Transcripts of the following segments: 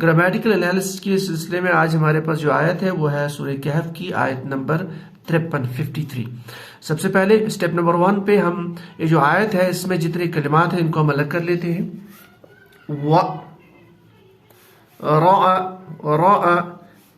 Grammatical analysis के सिलसिले में आज हमारे पास जो आयत है वो है सूरह कहफ की आयत नंबर 53। सबसे पहले स्टेप नंबर 1 पे हम ये जो आयत है इसमें जितने कलिमात हैं इनको हम अलग कर लेते हैं। रअ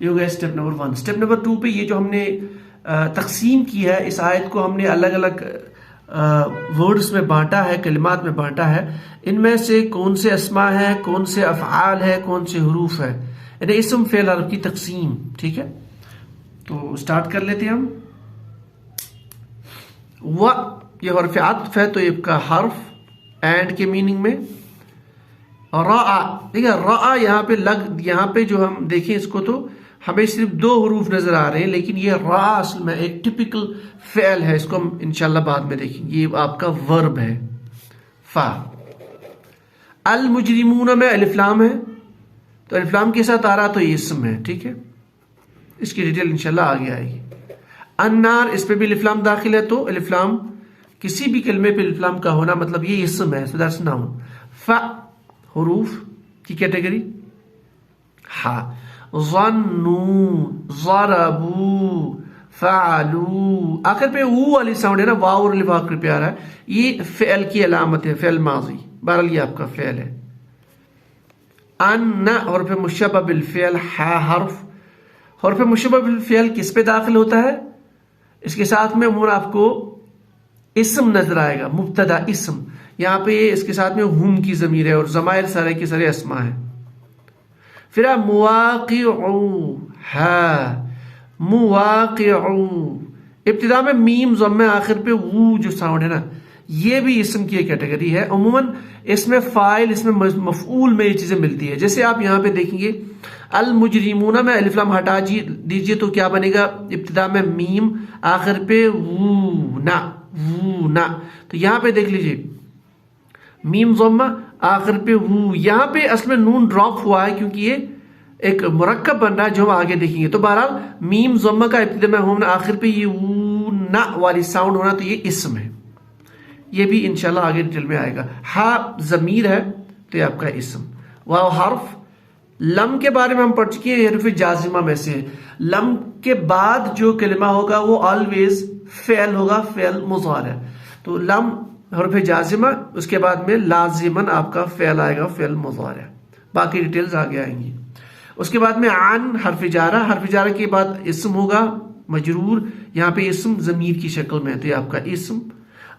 ये हो गया स्टेप नंबर 1। स्टेप नंबर 2 पे ये जो हमने तकसीम की है इस आयत को हमने अलग अलग वर्ड्स में बांटा है, कलिमात में बांटा है। इनमें से कौन से अस्मा है, कौन से अफ़आल है, कौन से हरूफ है, यानी इस्म फ़ेल हर्फ की तकसीम। ठीक है, तो स्टार्ट कर लेते हैं हम। ये हर्फ आत्फ है तो ये का हर्फ एंड के मीनिंग में। रआ, ठीक है, रआ यहाँ पे जो हम देखें इसको तो हमें सिर्फ 2 हरूफ नजर आ रहे हैं, लेकिन ये रा असल में एक टिपिकल फेल है। इसको हम इंशाल्लाह बाद में देखेंगे। ये आपका वर्ब है फा। अल मुजरिमून में अलिफ्लाम है तो अलिफ्लाम के साथ आ रहा तो ये इस्म है। ठीक है, इसकी डिटेल इंशाल्लाह आगे आएगी। अन्नार, इस पे भी अलिफ्लाम दाखिल है तो अलिफ्लाम किसी भी कलमे पे अलिफ्लाम का होना मतलब ये इस्म है, सो दैट्स नाउन। फा हुरूफ की कैटेगरी। हा ज़न्नू, ज़रबू, फ़अलू, आखिर पे ऊ वाली साउंड है ना, वाव और अलिफ आखिर पे आ रहा है, ये फ़ेल की अलामत है, फ़ेल माज़ी। बहरहाल ये आपका फ़ेल है। अन्न हर्फ़ मुशब्बह बिल फ़ेल, हा हर्फ। हर्फ़ मुशब्बह बिल फ़ेल किस पे दाखिल होता है? इसके साथ में उमूमन आपको इस्म नजर आएगा, मुब्तदा इस्म। यहाँ पे इसके साथ में हुम की ज़मीर है और ज़माइर सारे के सारे अस्मा है। फिर मुवाक़िउ, इब्तिदा में मीम ज़म्मे, आखिर पे वो जो साउंड है ना, ये भी इस्म की एक कैटेगरी है। उमूमन इसमें फ़ाइल, इसमें मफ़ऊल में ये चीज़ें मिलती है। जैसे आप यहाँ पे देखेंगे अल मुजरिमूना में अलिफ लाम हटा दीजिए तो क्या बनेगा? इब्तिदा में मीम, आखिर पे वो ना। तो यहाँ पे देख लीजिए मीम ज़म्मा, आखिर पे वो। यहाँ पे असल में नून ड्रॉप हुआ है क्योंकि ये एक मुरक्कब बन रहा है जो हम आगे देखेंगे। तो बहरहाल मीम ज़म्मा का इब्तिदा में होना, आखिर पे ये वो ना वाली साउंड होना, तो ये इस्म है। ये भी इंशाल्लाह आगे डिटेल में आएगा। हा ज़मीर है तो ये आपका इस्म। वाव हर्फ। लम के बारे में हम पढ़ चुके हैं, हर्फ जाजिमा में से। लम के बाद जो कलिमा होगा वो ऑलवेज फेल होगा, फेल मुज़ार है। तो लम हर्फ जाजिमा, उसके बाद में लाजिमन आपका फेल आएगा, फेल मुज़ार है। बाकी डिटेल्स आगे आएंगी। उसके बाद में आन हर्फ जारा, हर्फ जारा के बाद इस्म होगा मजरूर, यहाँ पे इस्म ज़मीर की शक्ल में, तो ये आपका इस्म।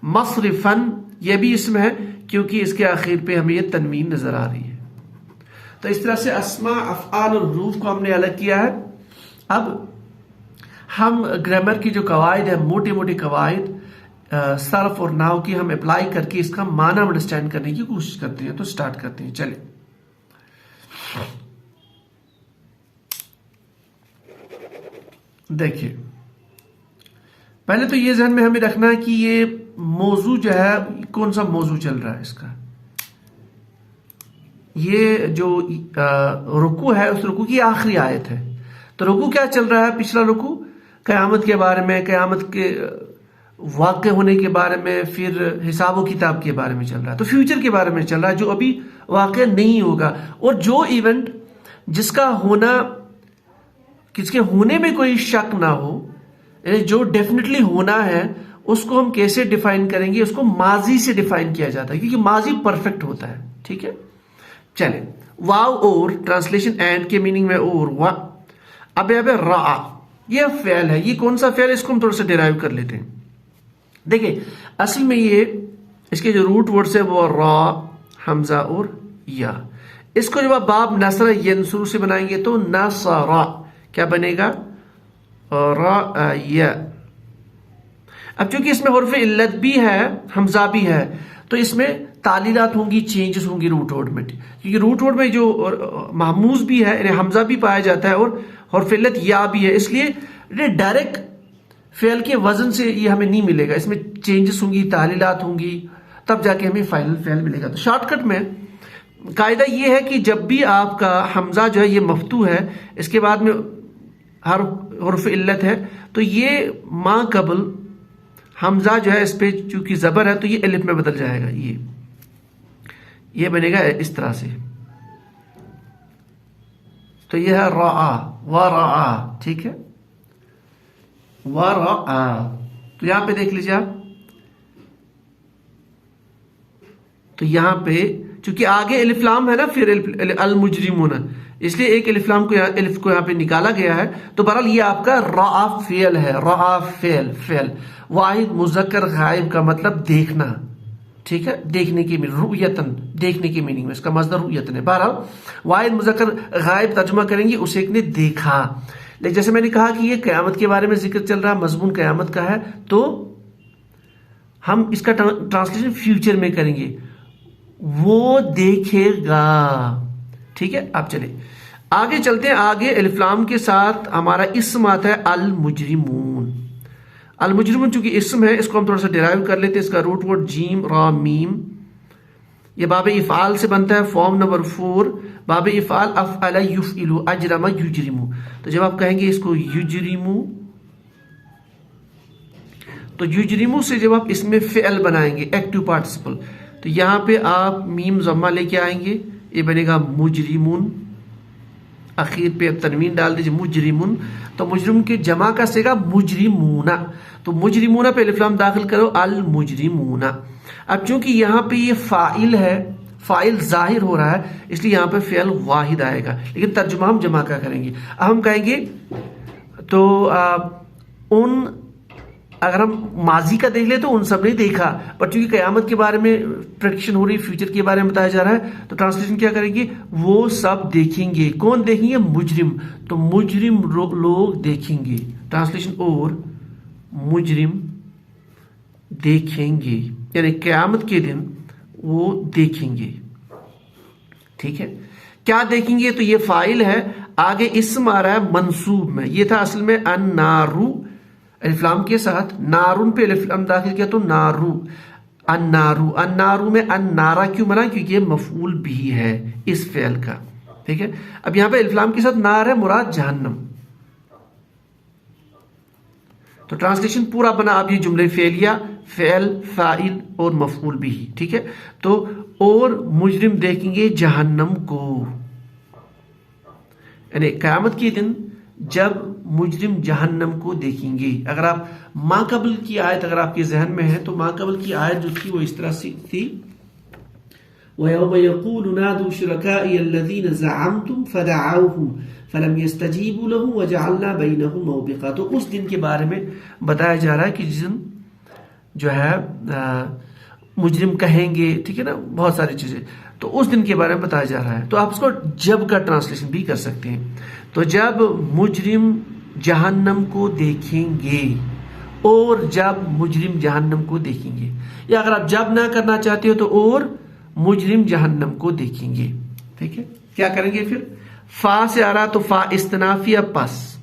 मसरिफन, ये भी इस्म है क्योंकि इसके आखिर पे हमें ये तनवीन नजर आ रही है। तो इस तरह से अस्मा, अफ़आल और हुरूफ को हमने अलग किया है। अब हम ग्रामर की जो कवायद है, मोटी मोटी कवायद सर्फ और नाव की, हम अप्लाई करके इसका माना अंडरस्टैंड करने की कोशिश करते हैं। तो स्टार्ट करते हैं, चलिए। देखिए, पहले तो ये ज़हन में हमें रखना है कि ये मौजू जो है, कौन सा मौजू चल रहा है इसका। ये जो रुकू है उस रुकू की आखिरी आयत है। तो रुकू क्या चल रहा है? पिछला रुकू क़यामत के बारे में, क़यामत के वाक़े होने के बारे में, फिर हिसाब व किताब के बारे में चल रहा है। तो फ्यूचर के बारे में चल रहा है जो अभी वाक़े नहीं होगा, और जो इवेंट जिसका होना, किसके होने में कोई शक ना हो, जो डेफिनेटली होना है, उसको हम कैसे डिफाइन करेंगे, उसको माजी से डिफाइन किया जाता है क्योंकि माजी परफेक्ट होता है। ठीक है, चले वाव और ट्रांसलेशन एंड के मीनिंग में और वा। अब रा, ये फेल है। ये कौन सा फेल, इसको हम थोड़ा सा डिराइव कर लेते हैं। देखिए असल में ये इसके जो रूट वर्ड्स है वो रा, हमजा और या। इसको जब आप बाब नसर यंसुर से बनाएंगे तो नसरा क्या बनेगा, रा या। अब चूंकि इसमें हुर्फ इल्लत भी है, हमजा भी है, तो इसमें तालीलात होंगी, चेंजेस होंगी रूट वर्ड में, क्योंकि रूट वर्ड में जो महमूज भी है, हमजा भी पाया जाता है और हुर्फ इल्लत या भी है, इसलिए डायरेक्ट फेल के वजन से ये हमें नहीं मिलेगा। इसमें चेंजेस होंगी, तालीलात होंगी, तब जाके हमें फाइनल फेल मिलेगा। तो शॉर्टकट में कायदा ये है कि जब भी आपका हमजा जो है ये मफ्तू है, इसके बाद में हर हुर्फ इल्लत है, तो ये मा कबल हमजा जो है इस पे चूंकि जबर है तो ये अलिफ में बदल जाएगा। ये बनेगा इस तरह से। तो ये है रा, व रा। ठीक है, व रा। तो यहां पे देख लीजिए आप, तो यहां पे चूंकि आगे अलिफ लाम है ना, फिर अल मुजरिमून, इसलिए एक अलिफ लाम को अलिफ को यहां पे निकाला गया है। तो बहरहाल ये आपका रा फेल है, रा फेल। फेल वाहिद मुज़क्कर गायब का मतलब देखना। ठीक है, देखने की मीनिंग, रुयतन, देखने की मीनिंग में इसका मज़दर रुयतन है। बहरहाल वाहिद मुज़क्कर गायब तर्जुमा करेंगे उसे एक ने देखा। लेकिन जैसे मैंने कहा कि ये क़यामत के बारे में जिक्र चल रहा है, मजमून क़यामत का है, तो हम इसका ट्रांसलेशन फ्यूचर में करेंगे, वो देखेगा। ठीक है, आप चले आगे चलते हैं। आगे अलिफ लाम के साथ हमारा इस्म आता है अल मुजरिमून। अल मुजरिमून चूंकि इस्म है, इसको हम थोड़ा सा डिराइव कर लेते हैं। इसका रूट वर्ड जीम रा मीम, ये बाब इफ़ाल से बनता है। फॉर्म नंबर 4 बाब इफ़ाल अफ़अल युफ़इलु अजरमा युजरिमु। तो जब आप कहेंगे इसको युजरिमु, तो युजरिमु से जब आप इसमें फ़िअल बनाएंगे एक्टिव पार्टिसिपल, तो यहां पे आप मीम जम्मा लेके आएंगे, ये बनेगा मुजरिमुन। आखिर पे तनवीन डाल दीजिए मुजरिमुन, तो मुजरिम के जमा का सेगा मुजरिमूना। तो मुजरिमूना पे अलिफ लाम दाखिल करो, अल मुजरिमूना। अब चूंकि यहां पे ये फाइल है, फाइल जाहिर हो रहा है, इसलिए यहां पे फेल वाहिद आएगा, लेकिन तर्जुमा हम जमा का करेंगे। अब हम कहेंगे तो उन, अगर हम माजी का देख ले तो उन सब ने देखा, पर चूंकि कयामत के बारे में प्रेडिक्शन हो रही है, फ्यूचर के बारे में बताया जा रहा है, तो ट्रांसलेशन क्या करेंगे, वो सब देखेंगे। कौन देखेंगे, मुजरिम। तो मुजरिम लोग देखेंगे। ट्रांसलेशन और मुजरिम देखेंगे, यानी कयामत के दिन वो देखेंगे। ठीक है, क्या देखेंगे, तो ये फाइल है। आगे इस्म आ रहा है मंसूब में, ये था असल में अन्नारू, अलिफ्लाम के साथ नारुन पे अलिफ्लाम दाखिल किया तो नारू, अन्नारू। अन्नारू में अन्नारा क्यों बना, क्योंकि ये मफूल भी है इस फेल का। ठीक है, अब यहां पे अलिफ्लाम के साथ नार है, मुराद जहन्नम। तो ट्रांसलेशन पूरा बना। अब ये जुमले फेलिया, फेल, फाइल और मफूल भी। ठीक है, तो और मुजरिम देखेंगे जहन्नम को, यानी कयामत के दिन जब मुजरिम जहन्नम को देखेंगे। अगर आप माकबल की आयत अगर आपके जहन में है, तो माकबल की आयत जो थी वो इस तरह से थी, वयौम यक़ूलु नादू शुरकाई अल्लज़ीना ज़अमतुम फदअऊहुम फलम यस्तजीबू लहुम वजअलना बैनहुम मौबिक़ा। तो उस दिन के बारे में बताया जा रहा है कि जिस दिन जो है मुजरिम कहेंगे, ठीक है ना, बहुत सारी चीजें, तो उस दिन के बारे में बताया जा रहा है। तो आप उसको जब का ट्रांसलेशन भी कर सकते हैं। तो जब मुजरिम जहन्नम को देखेंगे, और जब मुजरिम जहन्नम को देखेंगे, या अगर आप जब ना करना चाहते हो तो और मुजरिम जहन्नम को देखेंगे। ठीक है, क्या करेंगे फिर, फा से आ रहा तो फा इस्तनाफिया पस,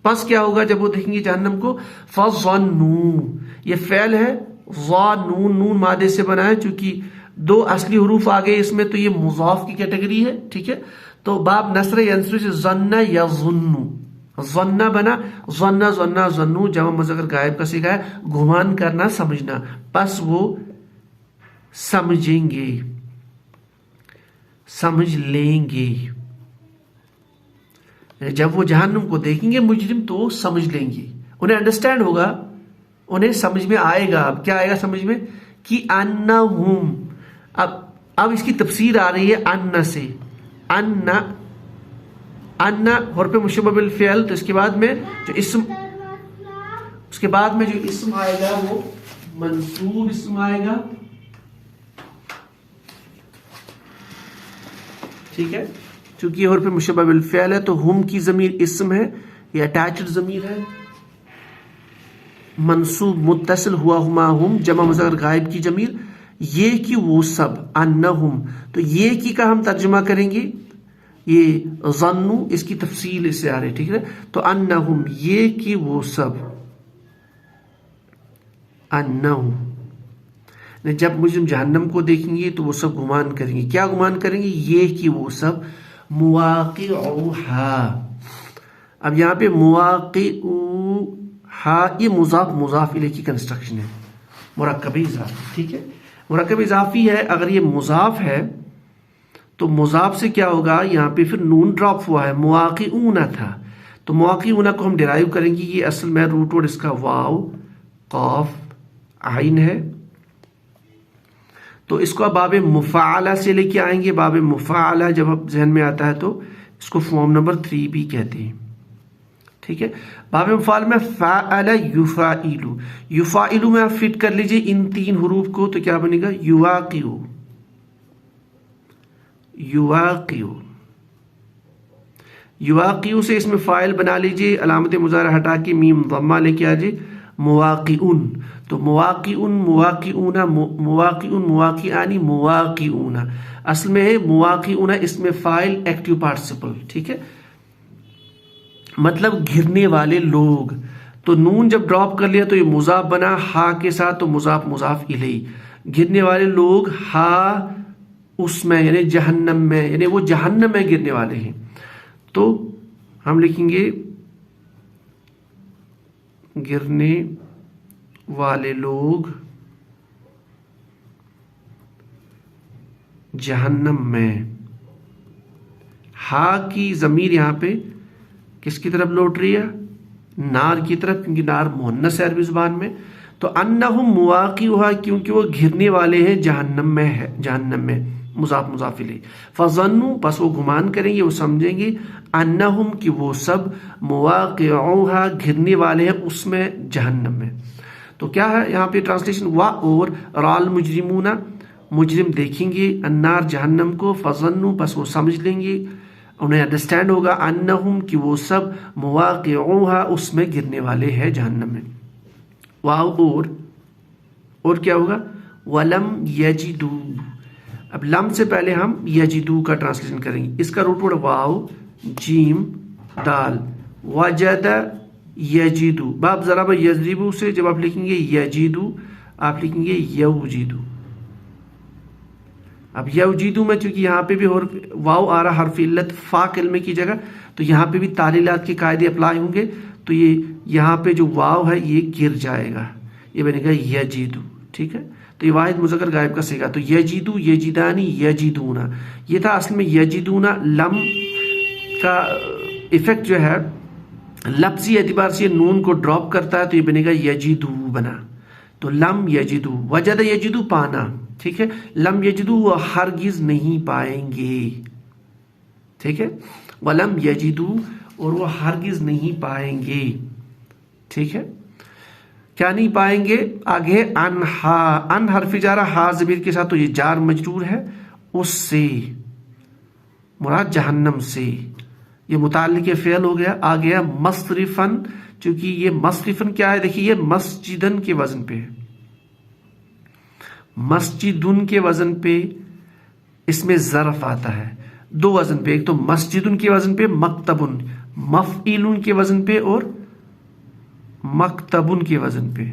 पस क्या होगा जब वो देखेंगे जहन्नम को, फज़न्नू, ये फेल है, ज़ा नून, नून मादे से बना है, चूंकि दो असली हुरूफ आ गए इसमें, तो ये मुज़ाफ की कैटेगरी है। ठीक है, तो बाब नसर यंसुर से ज़न्ना या ज़ुन्नु, ज़न्ना बना, ज़न्ना ज़न्ना ज़न्नु, जमा मुज़क्कर गायब का सीखा है, घुमान करना, समझना, बस वो समझेंगे, समझ लेंगे। जब वो जहन्नुम को देखेंगे मुजरिम तो समझ लेंगे, उन्हें अंडरस्टैंड होगा उन्हें समझ में आएगा। अब क्या आएगा समझ में कि अन्नहुम। अब इसकी तफसीर आ रही है अन्ना से। अन्ना, अन्ना हुर्फ मुशब्बह बिल फ़िअल, तो इसके बाद में जो इस्म, उसके बाद में जो इस्म आएगा वो मंसूब इस्म आएगा, ठीक है। चूंकि ये हुर्फ मुशब्बह बिल फ़िअल है तो हुम की ज़मीर इस्म है, ये अटैच्ड ज़मीर है। मंसूब मुत्तसिल हुआ हुमा हुम, जमा मुज़क्कर गायब की ज़मीर, ये कि वो सब, अन्नहुम। तो ये की का हम तर्जुमा करेंगे, ये ज़न्नु, इसकी तफसील इससे आ रही है, ठीक है। तो अन्नहुम, ये कि वो सब, अन्नहुम, जब मुजरिम जहन्नम को देखेंगे तो वो सब गुमान करेंगे। क्या गुमान करेंगे? ये कि वो सब मुवाक़िउहा। अब यहाँ पे मुवाक़िउहा, ये मुज़ाफ मुज़ाफ इलैह की कंस्ट्रक्शन है, मुरक्कब इज़ाफ़ी, ठीक है। मुरक्कब इज़ाफ़ी है, अगर ये मुज़ाफ है तो मुज़ाफ से क्या होगा, यहाँ पे फिर नून ड्रॉप हुआ है, मुवाक़िऊना था, तो मुवाक़िऊना को हम डिराइव करेंगे। ये असल में रूट वर्ड इसका वाव क़ाफ आइन है, तो इसको अब बाब मुफ़ाअला से लेके आएंगे। बाब मुफ़ाअला जब अब जहन में आता है तो इसको फॉर्म नंबर 3 भी कहते हैं, ठीक है। बाब मुफ़ाअल में फ़ाअला युफ़ाइलु, युफ़ाइलु में आप फिट कर लीजिए इन 3 हुरूफ को, तो क्या बनेगा? युवाक़िउ, युवाक़िउ। युवाक़िउ से इसमें फ़ाइल बना लीजिए, अलामत मुज़ारा हटा के मीम ज़म्मा लेके आ जाइए, मुवाक़िउन। तो मुवाक़िउन, मुवाक़िऊना, मुवाक़िउन, मुवाक़िआनी, मुवाक़िऊना। असल में है मुवाक़िऊना इसमें फ़ाइल एक्टिव पार्टिसिपल, ठीक है, मतलब घिरने वाले लोग। तो नून जब ड्रॉप कर लिया तो ये मुज़ाफ बना हा के साथ, तो मुज़ाफ मुज़ाफ इलैहि, घिरने वाले लोग, हा उसमें यानी जहन्नम में, यानी वो जहन्नम में गिरने वाले हैं। तो हम लिखेंगे गिरने वाले लोग जहन्नम में। हा की जमीर यहां पे किसकी तरफ लौट रही है? नार की तरफ, क्योंकि नार मुअन्नस है अरबी जुबान में। तो अन्नहुम मुवाक़िउहा, क्योंकि वो घिरने वाले हैं जहन्नम में, है जहन्नम में, मुज़ाफ मुज़ाफ इलैहि। फ़ज़न्नु, बस वो गुमान करेंगे, वो समझेंगे, अन्नहुम कि वो सब, मुवाक़िउहा घिरने वाले हैं उसमें, जहन्नम में। तो क्या है यहाँ पे ट्रांसलेशन? वा और राल मुजरिमूना, मुजरिम देखेंगे, अन्नार जहन्नम को, फ़ज़न्नु बस वो समझ लेंगे, उन्हें अंडरस्टैंड होगा, अन्नहुम कि वो सब, मुवाक़िउहा उसमें गिरने वाले हैं जहन्नम में। वाव और क्या होगा? वलम यजिदू। अब लम से पहले हम यजिदू का ट्रांसलेशन करेंगे। इसका रूट वर्ड वाव जीम दाल, वजद यजिदू। बाब ज़राब यज़रिबू से जब आप लिखेंगे यजिदू, आप लिखेंगे यवजिदू। अब यवजिदू में चूंकि यहाँ पे भी और वाव आ रहा हर्फ इल्लत फा कलमे की जगह, तो यहाँ पे भी तालीलात के कायदे अप्लाई होंगे। तो ये यहाँ पे जो वाव है ये गिर जाएगा, ये बनेगा यजिदू, ठीक है। तो ये वाहिद मुज़क्कर गायब का सीगा। तो यजिदू, यजिदानी, यजिदूना, ये था असल में यजिदूना। लम का इफेक्ट जो है लफ्जी एतबार से नून को ड्रॉप करता है, तो ये बनेगा यजिदू बना। तो लम यजिदू, वजद यजिदू पाना, ठीक है। लम यजिदू वो हरगिज नहीं पाएंगे, ठीक है। वलम यजिदू, और वो हरगिज नहीं पाएंगे, ठीक है। क्या नहीं पाएंगे? आगे अनहा, अन हरफी जारा हा ज़मीर के साथ, तो ये जार मजरूर है, उससे मुराद जहन्नम से, ये मुताल्लिक़ फ़िअल हो गया। आ गया मसरिफन, चूंकि ये मसरिफन क्या है? देखिए ये मस्जिदन के वजन पे है, मस्जिदुन के वजन पे इसमें ज़रफ आता है, 2 वजन पे, एक तो मस्जिदुन के वजन पे, मकतबुन, मफ़इलुन के वजन पे और मकतबुन के वजन पे।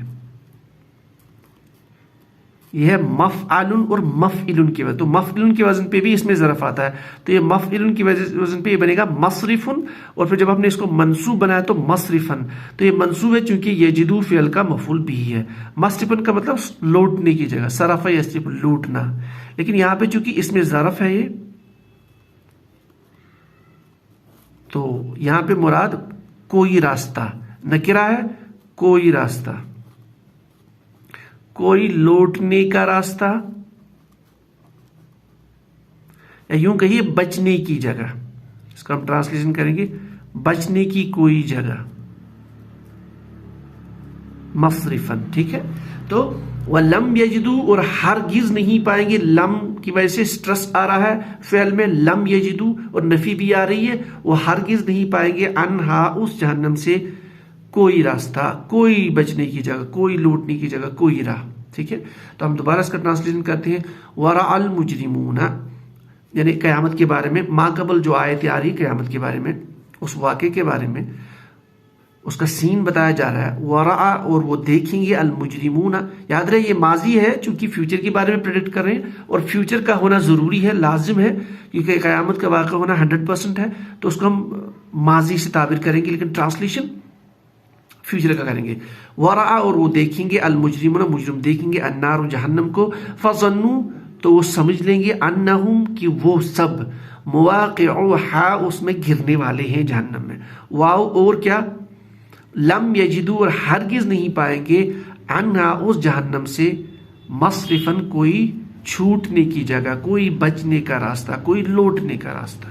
यह है मफ़अलुन और मफ़इलुन के वजन, तो मफ़इलुन के वजन पे भी इसमें ज़रफ आता है, तो ये मफ़इलुन के वजन पे ये बनेगा मसरिफुन। और फिर जब आपने इसको मंसूब बनाया तो मसरिफन, तो ये मंसूब है चूंकि यजिदू फ़िअल का मफ़ूल भी है। मसरिफन का मतलब लौटने की जगह, सरफ़ यसरिफ लूटना, लेकिन यहाँ पे चूंकि इसमें ज़रफ है ये, तो यहाँ पे मुराद कोई रास्ता, नकिरा है, कोई रास्ता, कोई लौटने का रास्ता, या यूं कहिए बचने की जगह। इसका हम ट्रांसलेशन करेंगे, बचने की कोई जगह, मसरिफन। ठीक है, तो वह लम यजिदू, और हरगिज नहीं पाएंगे। लम की वजह से स्ट्रेस आ रहा है फेल में, लम यजिदू, और नफी भी आ रही है। वो हरगिज नहीं पाएंगे अनहा, उस जहन्नम से, कोई रास्ता, कोई बचने की जगह, कोई लौटने की जगह, कोई राह। ठीक है, तो हम दोबारा इसका ट्रांसलेशन करते हैं। वरा अल मुजरिमूना, यानी कयामत के बारे में, माकबल जो आयत आ रही कयामत के बारे में, उस वाक़े के बारे में, उसका सीन बताया जा रहा है। वरा, और वो देखेंगे, अल मुजरिमूना, याद रहे ये माजी है चूंकि फ्यूचर के बारे में प्रेडिक्ट कर रहे हैं, और फ्यूचर का होना जरूरी है, लाजिम है, क्योंकि कयामत का वाक़ा होना 100% है, तो उसको हम माजी से ताबिर करेंगे, लेकिन ट्रांसलेशन फ्यूचर का करेंगे। वरा, और वो देखेंगे, अल मुजरिमूना, मुजरिम देखेंगे, अन्नार, जहन्नम को, फज़न्नु, तो वो समझ लेंगे, अन्नहुम, कि वो सब, मुवाक़िउहा, उसमें गिरने वाले हैं जहन्नम में। वाओ, और क्या, लम यजिदू, और हरगिज नहीं पाएंगे, अन्हा, उस जहन्नम से, मसरिफन, कोई छूटने की जगह, कोई बचने का रास्ता, कोई लौटने का रास्ता।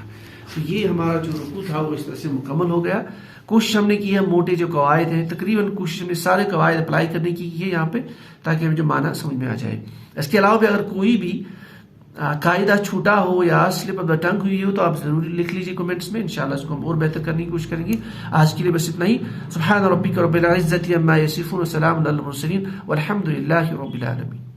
तो ये हमारा जो रुकू था वो इस तरह से मुकम्मल हो गया। कोशिश हमने की है, मोटे जो कवायद हैं, तकरीबन कोशिश हमने सारे कवायद अप्लाई करने की है यहाँ पे, ताकि हमें जो माना समझ में आ जाए। इसके अलावा भी अगर कोई भी कायदा छूटा हो या स्लिप ऑफ द टंग हुई हो तो आप जरूर लिख लीजिए कमेंट्स में, इंशाल्लाह इसको हम और बेहतर करने की कोशिश करेंगे। आज के लिए बस इतना ही। सुब्हान रब्बिक रब्बिल इज्जति अम्मा यसिफून व सलामुन अलल मुरसलीन वल्हम्दुलिल्लाहि रब्बिल आलमीन।